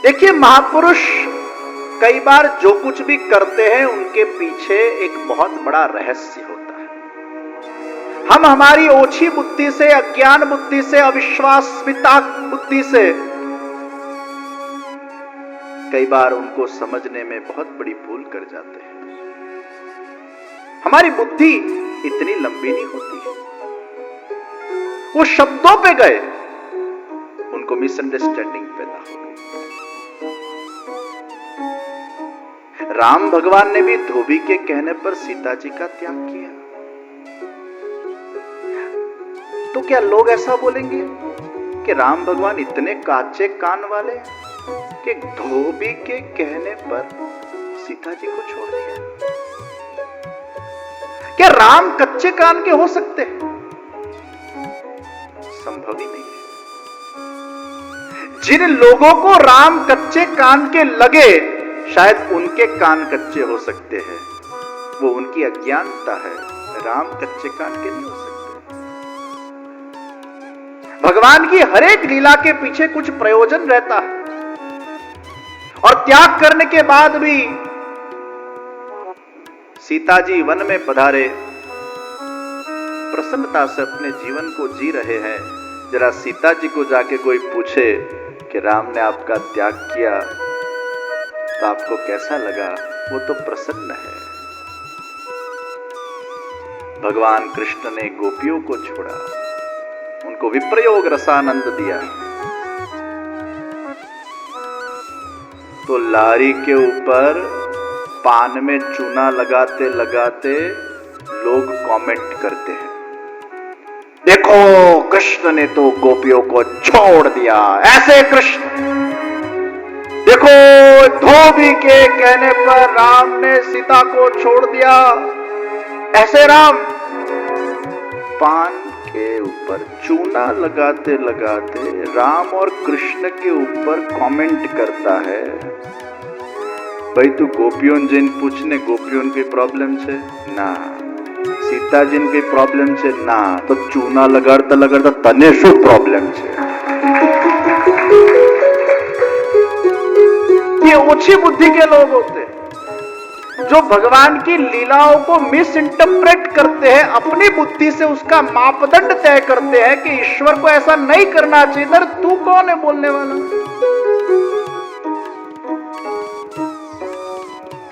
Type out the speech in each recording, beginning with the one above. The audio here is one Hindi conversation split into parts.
देखिए, महापुरुष कई बार जो कुछ भी करते हैं उनके पीछे एक बहुत बड़ा रहस्य होता है। हम हमारी ओछी बुद्धि से, अज्ञान बुद्धि से, अविश्वासमिता बुद्धि से कई बार उनको समझने में बहुत बड़ी भूल कर जाते हैं। हमारी बुद्धि इतनी लंबी नहीं होती है। वो शब्दों पे गए, उनको मिसअंडरस्टैंडिंग पैदा हो गई। राम भगवान ने भी धोबी के कहने पर सीता जी का त्याग किया। तो क्या लोग ऐसा बोलेंगे कि राम भगवान इतने काचे कान वाले कि धोबी के कहने पर सीता जी को छोड़ दिया? क्या राम कच्चे कान के हो सकते हैं? संभव ही नहीं है। जिन लोगों को राम कच्चे कान के लगे, शायद उनके कान कच्चे हो सकते हैं। वो उनकी अज्ञानता है। राम कच्चे कान के नहीं हो सकते। भगवान की हर एक लीला के पीछे कुछ प्रयोजन रहता है। और त्याग करने के बाद भी सीता जी वन में पधारे, प्रसन्नता से अपने जीवन को जी रहे हैं। जरा सीता जी को जाके कोई पूछे कि राम ने आपका त्याग किया तो आपको कैसा लगा? वो तो प्रसन्न है। भगवान कृष्ण ने गोपियों को छोड़ा, उनको विप्रयोग रसानंद दिया। तो लारी के ऊपर पान में चूना लगाते लगाते लोग कमेंट करते हैं, देखो कृष्ण ने तो गोपियों को छोड़ दिया, ऐसे कृष्ण। देखो, धोबी के कहने पर राम ने सीता को छोड़ दिया, ऐसे राम। पान के ऊपर चूना लगाते लगाते राम और कृष्ण के ऊपर कमेंट करता है। भाई तू गोपियों जिन पूछने गोपियों की प्रॉब्लम छे ना, सीता जिन की प्रॉब्लम छे ना, तो चूना लगाड़ता लगाड़ता तने शू प्रॉब्लम छे? ये ओछी बुद्धि के लोग होते हैं जो भगवान की लीलाओं को मिस इंटरप्रेट करते हैं, अपनी बुद्धि से उसका मापदंड तय करते हैं कि ईश्वर को ऐसा नहीं करना चाहिए। इधर तू कौन है बोलने वाला?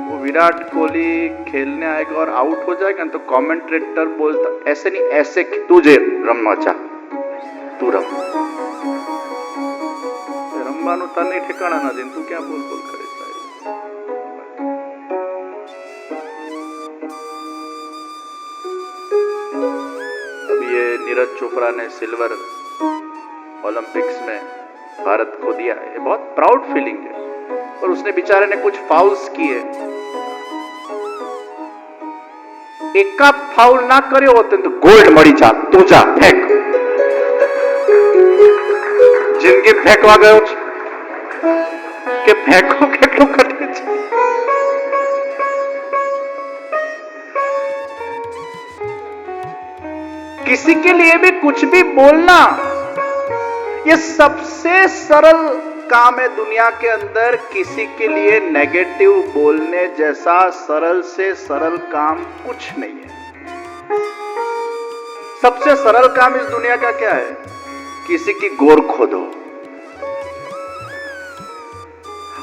वो विराट कोहली खेलने आएगा और आउट हो जाएगा तो कमेंटेटर बोलता ऐसे नहीं, ऐसे तुझे रमना चाह, तू रमવાનું તને ठिकाना ना दिन, तू क्या बोल बोल करे? ये नीरज चोपड़ा ने सिल्वर ओलंपिक्स में भारत को दिया है, बहुत प्राउड फीलिंग है। और उसने बेचारे ने कुछ फाउल्स किए, एक का फाउल ना करे होते तो गोल्ड मड़ी जा, तू जा फेंक। जिंदगी फेंकवा गयो के फेंको કેટલું કઠિન છે। किसी के लिए भी कुछ भी बोलना, ये सबसे सरल काम है दुनिया के अंदर। किसी के लिए नेगेटिव बोलने जैसा सरल से सरल काम कुछ नहीं है। सबसे सरल काम इस दुनिया का क्या है? किसी की गोर खोदो।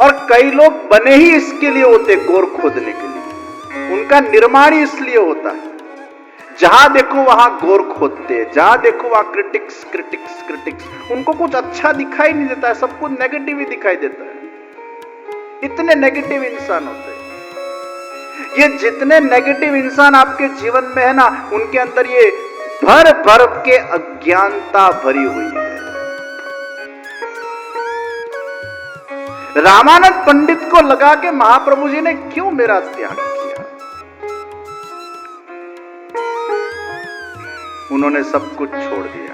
और कई लोग बने ही इसके लिए होते, गोर खोदने के लिए। उनका निर्माण ही इसलिए होता है। जहां देखो वहां गोर खोदते हैं, जहां देखो वहां क्रिटिक्स क्रिटिक्स क्रिटिक्स। उनको कुछ अच्छा दिखाई नहीं देता है, सब कुछ नेगेटिव ही दिखाई देता है। इतने नेगेटिव इंसान होते हैं। ये जितने नेगेटिव इंसान आपके जीवन में है ना, उनके अंदर ये भर भर के अज्ञानता भरी हुई है। रामानंद पंडित को लगा कि महाप्रभु जी ने क्यों मेरा त्याग किया। उन्होंने सब कुछ छोड़ दिया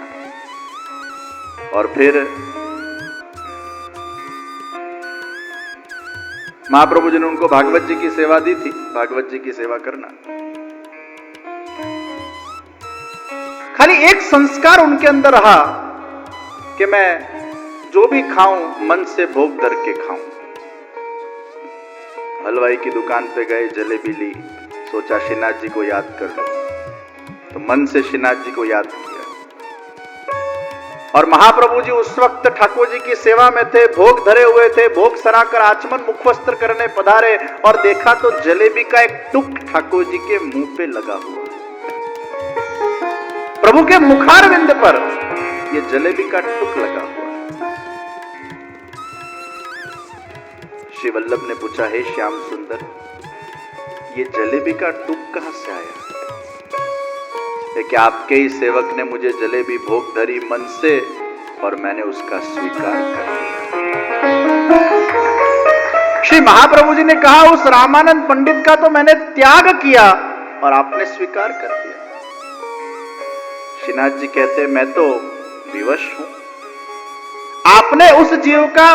और फिर महाप्रभु जी ने उनको भागवत जी की सेवा दी थी। भागवत जी की सेवा करना, खाली एक संस्कार उनके अंदर रहा कि मैं जो भी खाऊं मन से भोग धर के खाऊं। हलवाई की दुकान पे गए, जलेबी ली, सोचा श्रीनाथ जी को याद कर लो, तो मन से श्रीनाथ जी को याद किया। और महाप्रभु जी उस वक्त ठाकुर जी की सेवा में थे, भोग धरे हुए थे, भोग सराकर आचमन मुखवस्त्र करने पधारे और देखा तो जलेबी का एक टुक ठाकुर जी के मुंह पे लगा हुआ। प्रभु के मुखारविंद पर ये जलेबी का टुक लगा हुआ। श्री वल्लभ ने पूछा, हे श्याम सुंदर, ये जलेबी का टुक कहां से आया? कि आपके ही सेवक ने मुझे जलेबी भोग धरी मन से और मैंने उसका स्वीकार कर लिया। श्री महाप्रभु जी ने कहा, उस रामानंद पंडित का तो मैंने त्याग किया और आपने स्वीकार कर दिया। श्रीनाथ जी कहते, मैं तो विवश हूं। आपने उस जीव का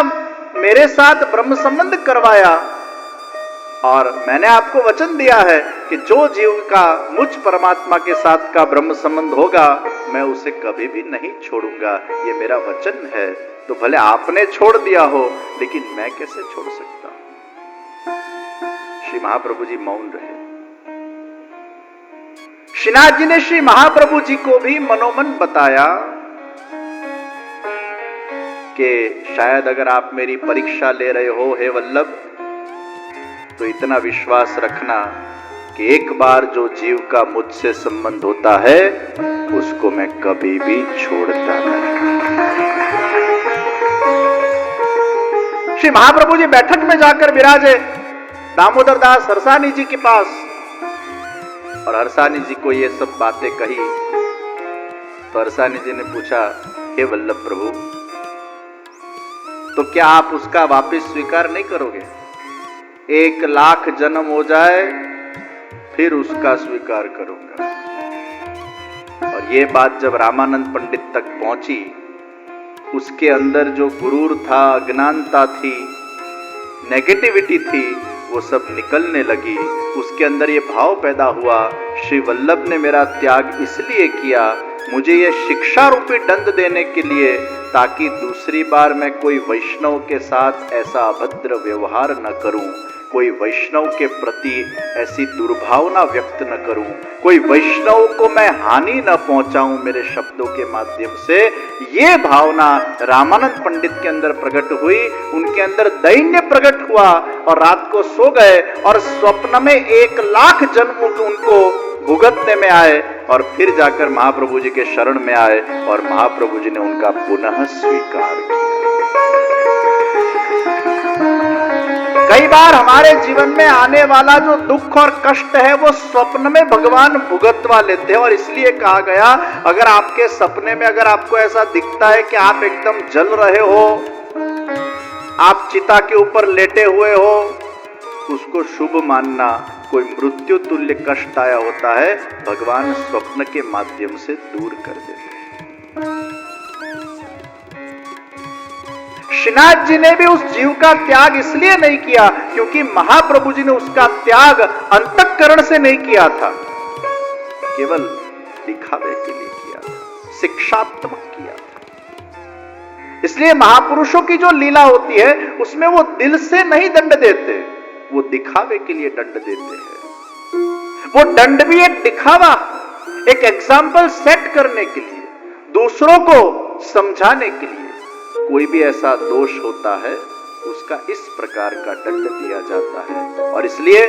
मेरे साथ ब्रह्म संबंध करवाया और मैंने आपको वचन दिया है कि जो जीव का मुझ परमात्मा के साथ का ब्रह्म संबंध होगा मैं उसे कभी भी नहीं छोड़ूंगा, ये मेरा वचन है। तो भले आपने छोड़ दिया हो, लेकिन मैं कैसे छोड़ सकता हूं? श्री महाप्रभु जी मौन रहे। श्रीनाथ जी ने श्री महाप्रभु जी को भी मनोमन बताया कि शायद अगर आप मेरी परीक्षा ले रहे हो हे वल्लभ, तो इतना विश्वास रखना कि एक बार जो जीव का मुझसे संबंध होता है उसको मैं कभी भी छोड़ता नहीं। श्री महाप्रभु जी बैठक में जाकर विराजे दामोदर दास हरसानी जी के पास, और हरसानी जी को ये सब बातें कही तो हरसानी जी ने पूछा, हे वल्लभ प्रभु, तो क्या आप उसका वापस स्वीकार नहीं करोगे? 1,00,000 जन्म हो जाए फिर उसका स्वीकार करूंगा। और ये बात जब रामानंद पंडित तक पहुंची, उसके अंदर जो गुरूर था, अज्ञानता थी, नेगेटिविटी थी, वो सब निकलने लगी। उसके अंदर ये भाव पैदा हुआ, श्री वल्लभ ने मेरा त्याग इसलिए किया, मुझे ये शिक्षा रूपी दंड देने के लिए, ताकि दूसरी बार मैं कोई वैष्णव के साथ ऐसा अभद्र व्यवहार न करूं, कोई वैष्णव के प्रति ऐसी दुर्भावना व्यक्त न करूं, कोई वैष्णव को मैं हानि न पहुंचाऊं मेरे शब्दों के माध्यम से। ये भावना रामानंद पंडित के अंदर प्रकट हुई, उनके अंदर दैन्य प्रकट हुआ और रात को सो गए और स्वप्न में 1,00,000 जन्म उनको भुगतने में आए और फिर जाकर महाप्रभु जी के शरण में आए और महाप्रभु जी ने उनका पुनः स्वीकार किया। कई बार हमारे जीवन में आने वाला जो दुख और कष्ट है वो स्वप्न में भगवान भुगतवा लेते हैं, और इसलिए कहा गया, अगर आपके सपने में अगर आपको ऐसा दिखता है कि आप एकदम जल रहे हो, आप चिता के ऊपर लेटे हुए हो, उसको शुभ मानना। कोई मृत्यु तुल्य कष्ट आया होता है, भगवान स्वप्न के माध्यम से दूर कर देते हैं। श्रीनाथ जी ने भी उस जीव का त्याग इसलिए नहीं किया क्योंकि महाप्रभु जी ने उसका त्याग अंतःकरण से नहीं किया था, केवल दिखावे के लिए किया था, शिक्षात्मक किया था। इसलिए महापुरुषों की जो लीला होती है उसमें वो दिल से नहीं दंड देते, वो दिखावे के लिए दंड देते हैं। वो दंड भी एक दिखावा, एक एग्जाम्पल सेट करने के लिए, दूसरों को समझाने के लिए। कोई भी ऐसा दोष होता है उसका इस प्रकार का दंड दिया जाता है। और इसलिए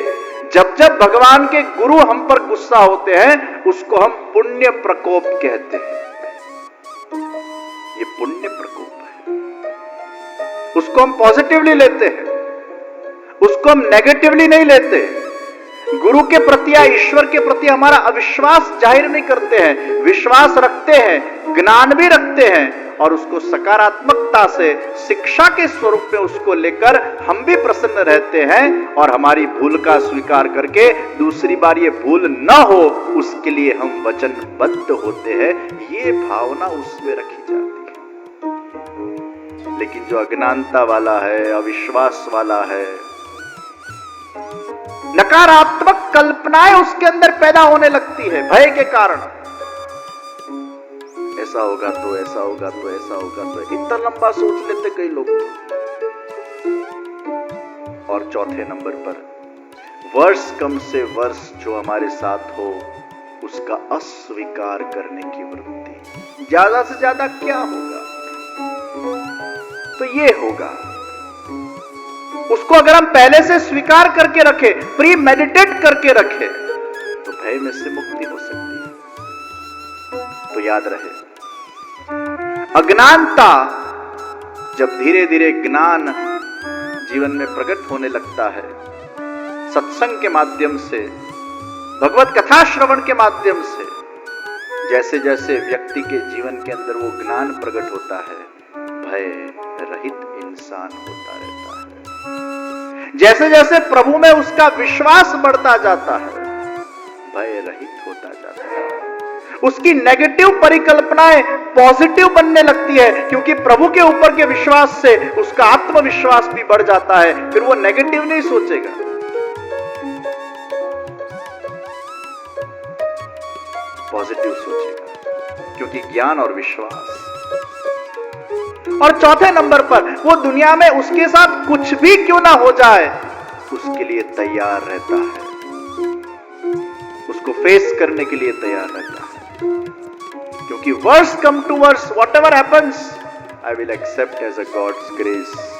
जब जब भगवान के गुरु हम पर गुस्सा होते हैं उसको हम पुण्य प्रकोप कहते हैं। ये पुण्य प्रकोप है, उसको हम पॉजिटिवली लेते हैं, उसको हम नेगेटिवली नहीं लेते। गुरु के प्रति या ईश्वर के प्रति हमारा अविश्वास जाहिर नहीं करते हैं, विश्वास रखते हैं, ज्ञान भी रखते हैं और उसको सकारात्मकता से शिक्षा के स्वरूप में उसको लेकर हम भी प्रसन्न रहते हैं और हमारी भूल का स्वीकार करके दूसरी बार ये भूल न हो उसके लिए हम वचनबद्ध होते हैं। ये भावना उसमें रखी जाती है। लेकिन जो अज्ञानता वाला है, अविश्वास वाला है, नकारात्मक कल्पनाएं उसके अंदर पैदा होने लगती है भय के कारण। ऐसा होगा तो ऐसा होगा तो ऐसा होगा तो, इतना लंबा सोच लेते कई लोग तो। और चौथे नंबर पर, वर्ष कम से वर्ष जो हमारे साथ हो उसका अस्वीकार करने की वृत्ति। ज्यादा से ज्यादा क्या होगा तो ये होगा, उसको अगर हम पहले से स्वीकार करके रखे, प्री मेडिटेट करके रखे, तो भय में से मुक्ति हो सकती है। तो याद रहे, अज्ञानता जब धीरे धीरे ज्ञान जीवन में प्रकट होने लगता है, सत्संग के माध्यम से, भगवत कथा श्रवण के माध्यम से, जैसे जैसे व्यक्ति के जीवन के अंदर वो ज्ञान प्रकट होता है, भय रहित इंसान होता रहता है। जैसे जैसे प्रभु में उसका विश्वास बढ़ता जाता है, भय रहित होता जाता है। उसकी नेगेटिव परिकल्पनाएं पॉजिटिव बनने लगती है, क्योंकि प्रभु के ऊपर के विश्वास से उसका आत्मविश्वास भी बढ़ जाता है। फिर वो नेगेटिव नहीं सोचेगा, पॉजिटिव सोचेगा, क्योंकि ज्ञान और विश्वास। और चौथे नंबर पर, वो दुनिया में उसके साथ कुछ भी क्यों ना हो जाए, उसके लिए तैयार रहता है, उसको फेस करने के लिए तैयार रहता है। क्योंकि worse come to worse, whatever happens, I will accept as a God's grace.